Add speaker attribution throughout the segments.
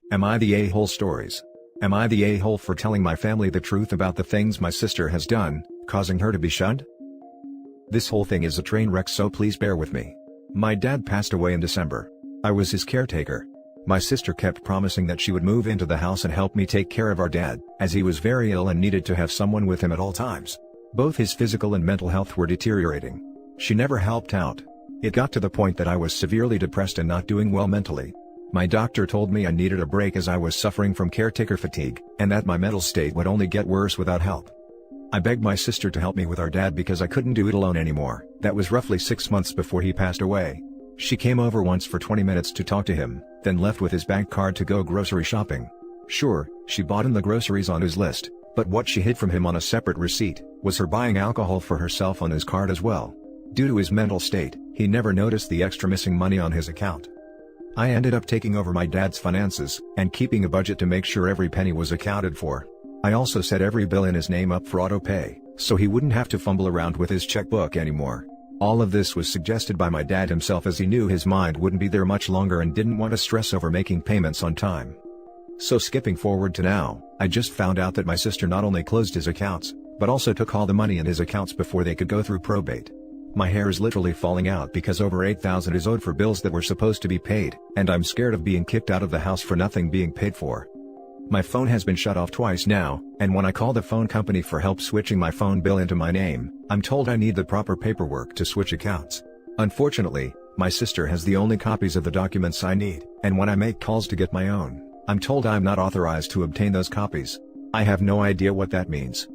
Speaker 1: Am I the a-hole stories? Am I the a-hole for telling my family the truth about the things my sister has done, causing her to be shunned? This whole thing is a train wreck, so please bear with me. My dad passed away in December. I was his caretaker. My sister kept promising that she would move into the house and help me take care of our dad, as he was very ill and needed to have someone with him at all times. Both his physical and mental health were deteriorating. She never helped out. It got to the point that I was severely depressed and not doing well mentally. My doctor told me I needed a break as I was suffering from caretaker fatigue, and that my mental state would only get worse without help. I begged my sister to help me with our dad because I couldn't do it alone anymore. That was roughly 6 months before he passed away. She came over once for 20 minutes to talk to him, then left with his bank card to go grocery shopping. Sure, she bought in the groceries on his list, but what she hid from him on a separate receipt was her buying alcohol for herself on his card as well. Due to his mental state, he never noticed the extra missing money on his account. I ended up taking over my dad's finances, and keeping a budget to make sure every penny was accounted for. I also set every bill in his name up for auto pay, so he wouldn't have to fumble around with his checkbook anymore. All of this was suggested by my dad himself, as he knew his mind wouldn't be there much longer and didn't want to stress over making payments on time. So skipping forward to now, I just found out that my sister not only closed his accounts, but also took all the money in his accounts before they could go through probate. My hair is literally falling out because over $8,000 is owed for bills that were supposed to be paid, and I'm scared of being kicked out of the house for nothing being paid for. My phone has been shut off twice now, and when I call the phone company for help switching my phone bill into my name, I'm told I need the proper paperwork to switch accounts. Unfortunately, my sister has the only copies of the documents I need, and when I make calls to get my own, I'm told I'm not authorized to obtain those copies. I have no idea what that means.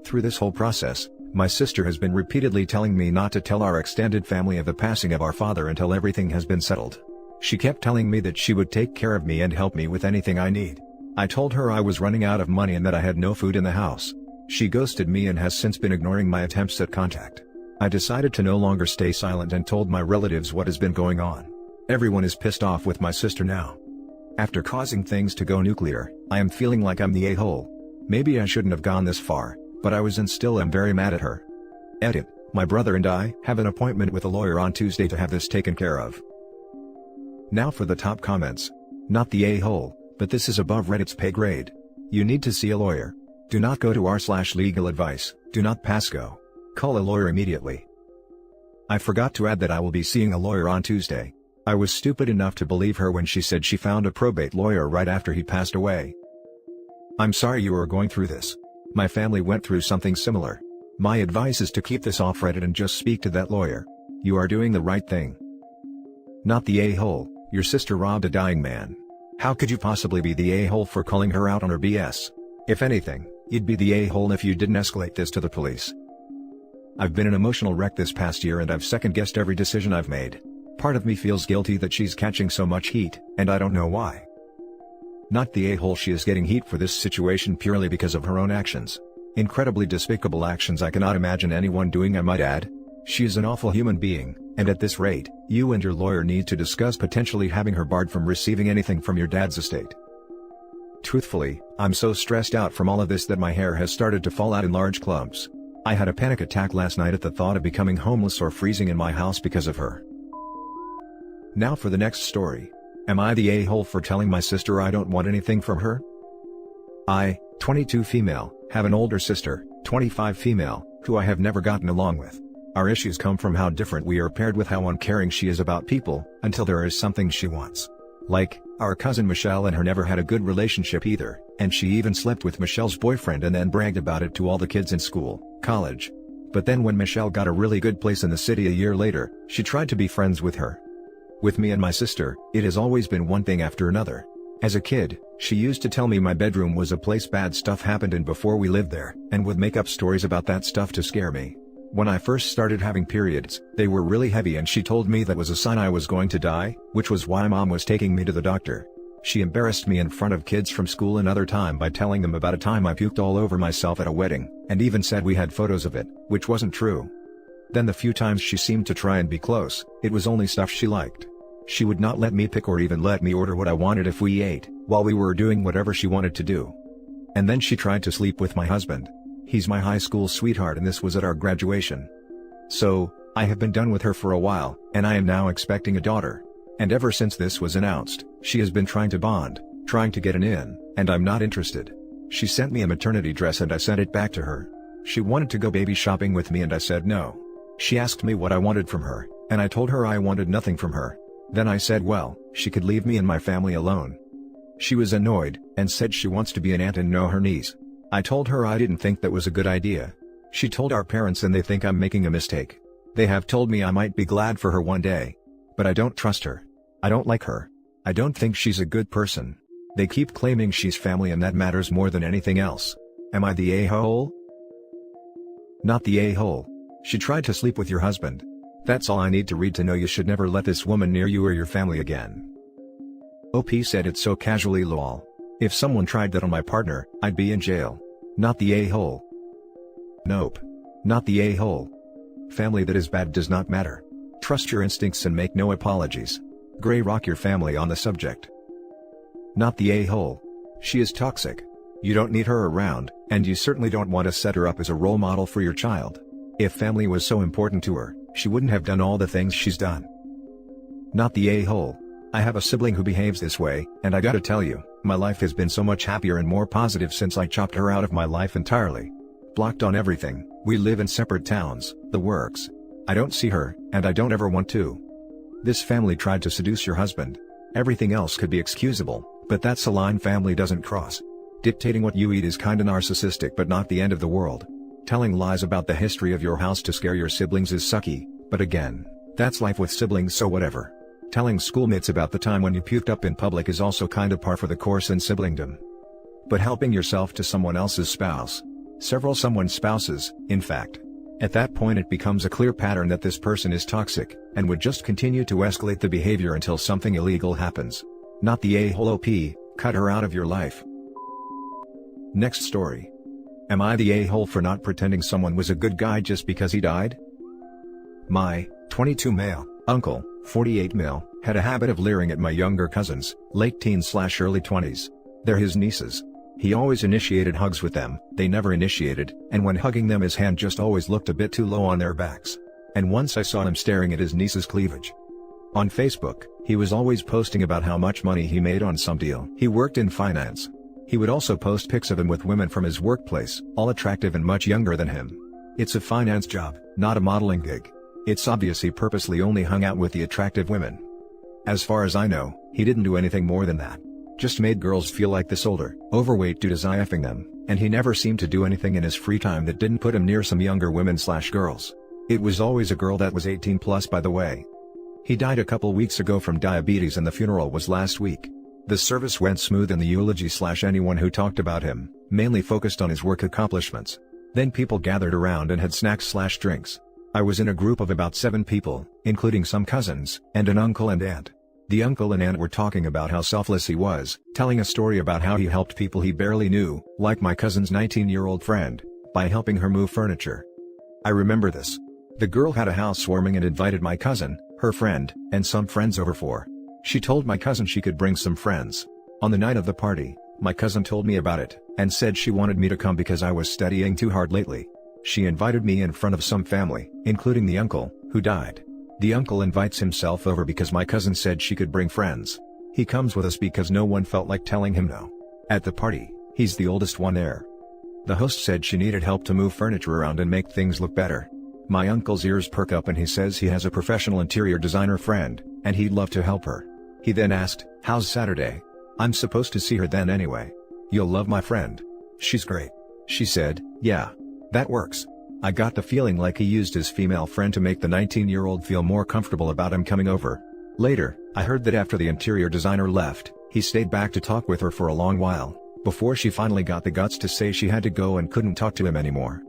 Speaker 1: Through this whole process, my sister has been repeatedly telling me not to tell our extended family of the passing of our father until everything has been settled. She kept telling me that she would take care of me and help me with anything I need. I told her I was running out of money and that I had no food in the house. She ghosted me and has since been ignoring my attempts at contact. I decided to no longer stay silent and told my relatives what has been going on. Everyone is pissed off with my sister now. After causing things to go nuclear, I am feeling like I'm the a-hole. Maybe I shouldn't have gone this far, but I was and still am very mad at her. Edit: my brother and I have an appointment with a lawyer on Tuesday to have this taken care of. Now for the top comments. Not the a-hole, but this is above Reddit's pay grade. You need to see a lawyer. Do not go to r/legal advice, do not pass go. Call a lawyer immediately. I forgot to add that I will be seeing a lawyer on Tuesday. I was stupid enough to believe her when she said she found a probate lawyer right after he passed away. I'm sorry you are going through this. My family went through something similar. My advice is to keep this off Reddit and just speak to that lawyer. You are doing the right thing. Not the a-hole, your sister robbed a dying man. How could you possibly be the a-hole for calling her out on her BS? If anything, you'd be the a-hole if you didn't escalate this to the police. I've been an emotional wreck this past year and I've second-guessed every decision I've made. Part of me feels guilty that she's catching so much heat, and I don't know why. Not the a-hole, she is getting heat for this situation purely because of her own actions. Incredibly despicable actions I cannot imagine anyone doing, I might add. She is an awful human being, and at this rate, you and your lawyer need to discuss potentially having her barred from receiving anything from your dad's estate. Truthfully, I'm so stressed out from all of this that my hair has started to fall out in large clumps. I had a panic attack last night at the thought of becoming homeless or freezing in my house because of her. Now for the next story. Am I the a-hole for telling my sister I don't want anything from her? I, 22 female, have an older sister, 25 female, who I have never gotten along with. Our issues come from how different we are paired with how uncaring she is about people, until there is something she wants. Like, our cousin Michelle and her never had a good relationship either, and she even slept with Michelle's boyfriend and then bragged about it to all the kids in school, college. But then when Michelle got a really good place in the city a year later, she tried to be friends with her. With me and my sister, it has always been one thing after another. As a kid, she used to tell me my bedroom was a place bad stuff happened in before we lived there, and would make up stories about that stuff to scare me. When I first started having periods, they were really heavy and she told me that was a sign I was going to die, which was why Mom was taking me to the doctor. She embarrassed me in front of kids from school another time by telling them about a time I puked all over myself at a wedding, and even said we had photos of it, which wasn't true. Then the few times she seemed to try and be close, it was only stuff she liked. She would not let me pick or even let me order what I wanted if we ate, while we were doing whatever she wanted to do. And then she tried to sleep with my husband. He's my high school sweetheart and this was at our graduation. So, I have been done with her for a while, and I am now expecting a daughter. And ever since this was announced, she has been trying to bond, trying to get an in, and I'm not interested. She sent me a maternity dress and I sent it back to her. She wanted to go baby shopping with me and I said no. She asked me what I wanted from her, and I told her I wanted nothing from her. Then I said well, she could leave me and my family alone. She was annoyed, and said she wants to be an aunt and know her niece. I told her I didn't think that was a good idea. She told our parents and they think I'm making a mistake. They have told me I might be glad for her one day. But I don't trust her. I don't like her. I don't think she's a good person. They keep claiming she's family and that matters more than anything else. Am I the a-hole? Not the a-hole. She tried to sleep with your husband. That's all I need to read to know you should never let this woman near you or your family again. OP said it so casually lol. If someone tried that on my partner, I'd be in jail. Not the a-hole. Nope. Not the a-hole. Family that is bad does not matter. Trust your instincts and make no apologies. Gray rock your family on the subject. Not the a-hole. She is toxic. You don't need her around, and you certainly don't want to set her up as a role model for your child. If family was so important to her, she wouldn't have done all the things she's done. Not the a-hole. I have a sibling who behaves this way, and I gotta tell you, my life has been so much happier and more positive since I chopped her out of my life entirely. Blocked on everything, we live in separate towns, the works. I don't see her, and I don't ever want to. This family tried to seduce your husband. Everything else could be excusable, but that's a line family doesn't cross. Dictating what you eat is kinda narcissistic but not the end of the world. Telling lies about the history of your house to scare your siblings is sucky, but again, that's life with siblings so whatever. Telling schoolmates about the time when you puked up in public is also kinda par for the course in siblingdom. But helping yourself to someone else's spouse. Someone's spouses, in fact. At that point it becomes a clear pattern that this person is toxic, and would just continue to escalate the behavior until something illegal happens. Not the a-hole OP, cut her out of your life. Next story. Am I the a-hole for not pretending someone was a good guy just because he died? My 22 male uncle, 48 male, had a habit of leering at my younger cousins, late teens/early 20s. They're his nieces. He always initiated hugs with them, they never initiated, and when hugging them his hand just always looked a bit too low on their backs. And once I saw him staring at his niece's cleavage. On Facebook, he was always posting about how much money he made on some deal. He worked in finance. He would also post pics of him with women from his workplace, all attractive and much younger than him. It's a finance job, not a modeling gig. It's obvious he purposely only hung out with the attractive women. As far as I know, he didn't do anything more than that. Just made girls feel like this older, overweight dude is IFing them, and he never seemed to do anything in his free time that didn't put him near some younger women/girls. It was always a girl that was 18 plus by the way. He died a couple weeks ago from diabetes and the funeral was last week. The service went smooth and the eulogy/anyone who talked about him, mainly focused on his work accomplishments. Then people gathered around and had snacks/drinks. I was in a group of about 7 people, including some cousins, and an uncle and aunt. The uncle and aunt were talking about how selfless he was, telling a story about how he helped people he barely knew, like my cousin's 19-year-old friend, by helping her move furniture. I remember this. The girl had a housewarming and invited my cousin, her friend, and some friends over for. She told my cousin she could bring some friends. On the night of the party, my cousin told me about it, and said she wanted me to come because I was studying too hard lately. She invited me in front of some family, including the uncle, who died. The uncle invites himself over because my cousin said she could bring friends. He comes with us because no one felt like telling him no. At the party, he's the oldest one there. The host said she needed help to move furniture around and make things look better. My uncle's ears perk up and he says he has a professional interior designer friend, and he'd love to help her. He then asked, "How's Saturday? I'm supposed to see her then anyway. You'll love my friend. She's great." She said, "Yeah. That works." I got the feeling like he used his female friend to make the 19-year-old feel more comfortable about him coming over. Later, I heard that after the interior designer left, he stayed back to talk with her for a long while, before she finally got the guts to say she had to go and couldn't talk to him anymore.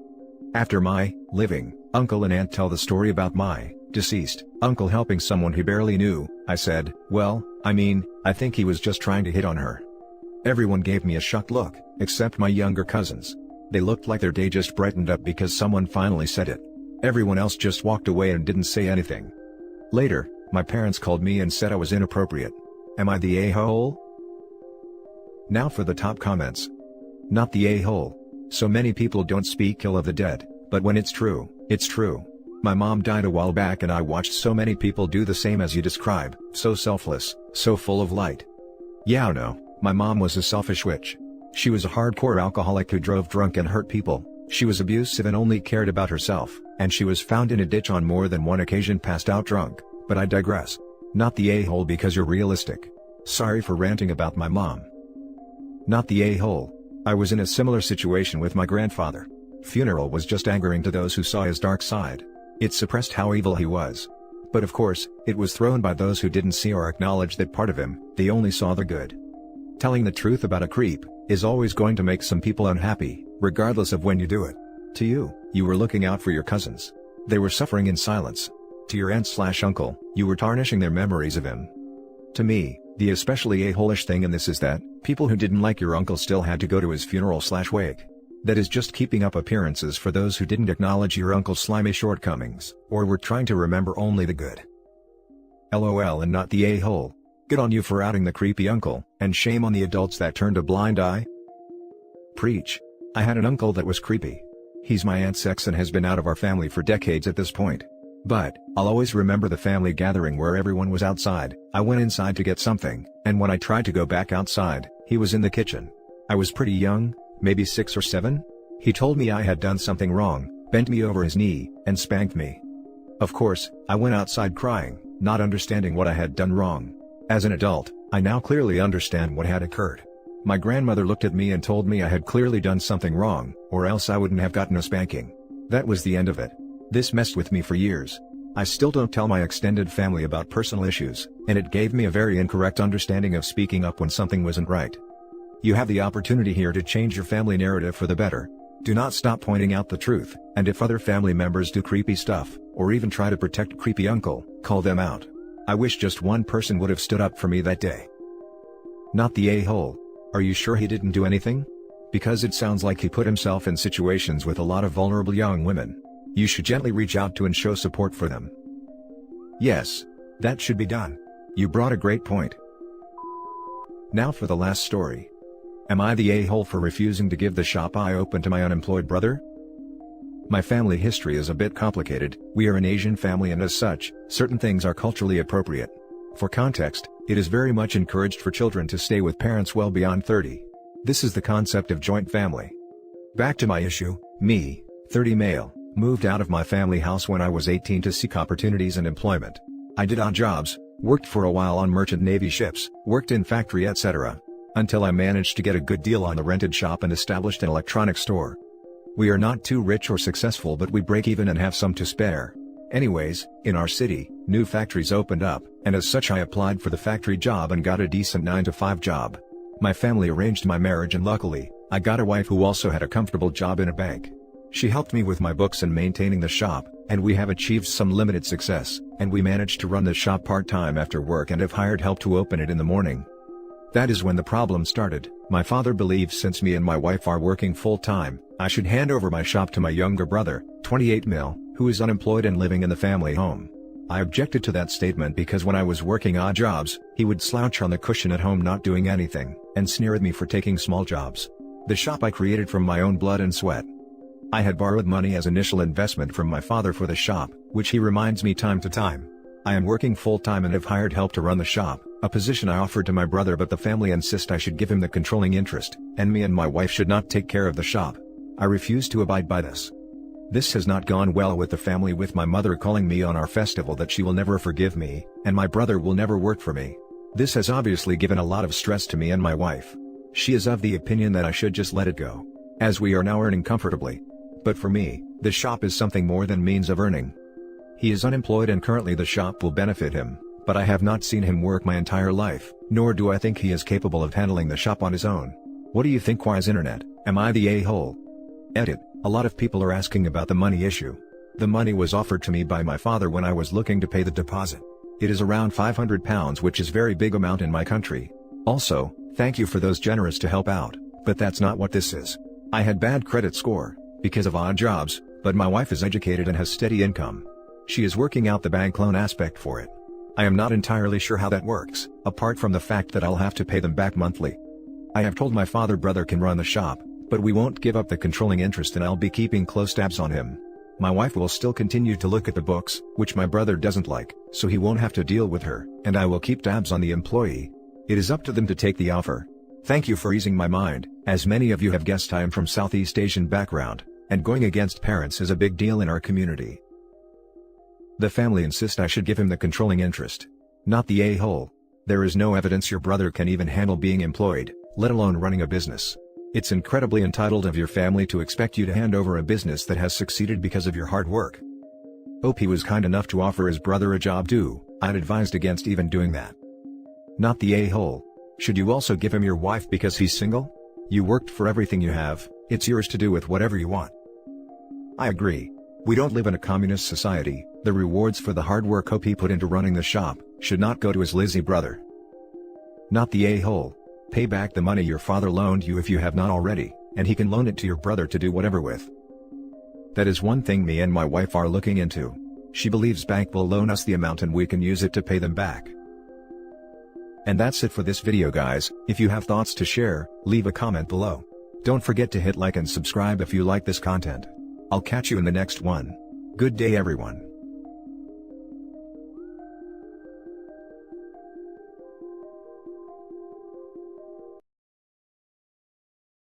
Speaker 1: After my living uncle and aunt tell the story about my deceased uncle helping someone he barely knew, I said, "Well, I think he was just trying to hit on her." Everyone gave me a shocked look, except my younger cousins. They looked like their day just brightened up because someone finally said it. Everyone else just walked away and didn't say anything. Later, my parents called me and said I was inappropriate. Am I the a-hole? Now for the top comments. Not the a-hole. So many people don't speak ill of the dead, but when it's true, it's true. My mom died a while back and I watched so many people do the same as you describe, so selfless, so full of light. Yeah, no, My mom was a selfish witch. She was a hardcore alcoholic who drove drunk and hurt people. She was abusive and only cared about herself, and she was found in a ditch on more than one occasion passed out drunk, but I digress. Not the a-hole because you're realistic. Sorry for ranting about my mom. Not the a-hole. I was in a similar situation with my grandfather. Funeral was just angering to those who saw his dark side. It suppressed how evil he was. But of course, it was thrown by those who didn't see or acknowledge that part of him, they only saw the good. Telling the truth about a creep is always going to make some people unhappy, regardless of when you do it. To you, you were looking out for your cousins. They were suffering in silence. To your aunt/uncle, you were tarnishing their memories of him. To me, the especially a-hole-ish thing in this is that, people who didn't like your uncle still had to go to his funeral/wake. That is just keeping up appearances for those who didn't acknowledge your uncle's slimy shortcomings, or were trying to remember only the good. LOL and not the a-hole. Good on you for outing the creepy uncle, and shame on the adults that turned a blind eye. Preach. I had an uncle that was creepy. He's my aunt's ex and has been out of our family for decades at this point. But, I'll always remember the family gathering where everyone was outside. I went inside to get something, and when I tried to go back outside, he was in the kitchen. I was pretty young, maybe 6 or 7? He told me I had done something wrong, bent me over his knee, and spanked me. Of course, I went outside crying, not understanding what I had done wrong. As an adult, I now clearly understand what had occurred. My grandmother looked at me and told me I had clearly done something wrong, or else I wouldn't have gotten a spanking. That was the end of it. This messed with me for years. I still don't tell my extended family about personal issues, and it gave me a very incorrect understanding of speaking up when something wasn't right. You have the opportunity here to change your family narrative for the better. Do not stop pointing out the truth, and if other family members do creepy stuff, or even try to protect creepy uncle, call them out. I wish just one person would have stood up for me that day. Not the a-hole. Are you sure he didn't do anything? Because it sounds like he put himself in situations with a lot of vulnerable young women. You should gently reach out to and show support for them. Yes. That should be done. You brought a great point. Now for the last story. Am I the a-hole for refusing to give the shop I opened to my unemployed brother? My family history is a bit complicated. We are an Asian family and as such, certain things are culturally appropriate. For context, it is very much encouraged for children to stay with parents well beyond 30. This is the concept of joint family. Back to my issue, me, 30 male, moved out of my family house when I was 18 to seek opportunities and employment. I did odd jobs, worked for a while on merchant navy ships, worked in factory etc. Until I managed to get a good deal on the rented shop and established an electronics store. We are not too rich or successful but we break even and have some to spare. Anyways, in our city, new factories opened up, and as such I applied for the factory job and got a decent 9-to-5 job. My family arranged my marriage and luckily, I got a wife who also had a comfortable job in a bank. She helped me with my books and maintaining the shop, and we have achieved some limited success, and we managed to run the shop part-time after work and have hired help to open it in the morning. That is when the problem started. My father believes since me and my wife are working full-time, I should hand over my shop to my younger brother, 28 mil, who is unemployed and living in the family home. I objected to that statement because when I was working odd jobs, he would slouch on the cushion at home not doing anything, and sneer at me for taking small jobs. The shop I created from my own blood and sweat. I had borrowed money as initial investment from my father for the shop, which he reminds me time to time. I am working full-time and have hired help to run the shop, a position I offered to my brother but the family insist I should give him the controlling interest, and me and my wife should not take care of the shop. I refuse to abide by this. This has not gone well with the family, with my mother calling me on our festival that she will never forgive me, and my brother will never work for me. This has obviously given a lot of stress to me and my wife. She is of the opinion that I should just let it go, as we are now earning comfortably. But for me, the shop is something more than means of earning. He is unemployed and currently the shop will benefit him, but I have not seen him work my entire life, nor do I think he is capable of handling the shop on his own. What do you think, Wise Internet? Am I the a-hole? Edit. A lot of people are asking about the money issue. The money was offered to me by my father when I was looking to pay the deposit. It is around £500, which is very big amount in my country. Also, thank you for those generous to help out, but that's not what this is. I had bad credit score, because of odd jobs, but my wife is educated and has steady income. She is working out the bank loan aspect for it. I am not entirely sure how that works, apart from the fact that I'll have to pay them back monthly. I have told my brother can run the shop, but we won't give up the controlling interest and I'll be keeping close tabs on him. My wife will still continue to look at the books, which my brother doesn't like, so he won't have to deal with her, and I will keep tabs on the employee. It is up to them to take the offer. Thank you for easing my mind. As many of you have guessed, I am from Southeast Asian background, and going against parents is a big deal in our community. The family insist I should give him the controlling interest. Not the a-hole. There is no evidence your brother can even handle being employed, let alone running a business. It's incredibly entitled of your family to expect you to hand over a business that has succeeded because of your hard work. Hope he was kind enough to offer his brother a job too. I'd advised against even doing that. Not the a-hole. Should you also give him your wife because he's single? You worked for everything you have, it's yours to do with whatever you want. I agree. We don't live in a communist society. The rewards for the hard work Hope put into running the shop should not go to his lazy brother. Not the a-hole. Pay back the money your father loaned you if you have not already, and he can loan it to your brother to do whatever with. That is one thing me and my wife are looking into. She believes bank will loan us the amount and we can use it to pay them back. And that's it for this video, guys. If you have thoughts to share, leave a comment below. Don't forget to hit like and subscribe if you like this content. I'll catch you in the next one. Good day everyone.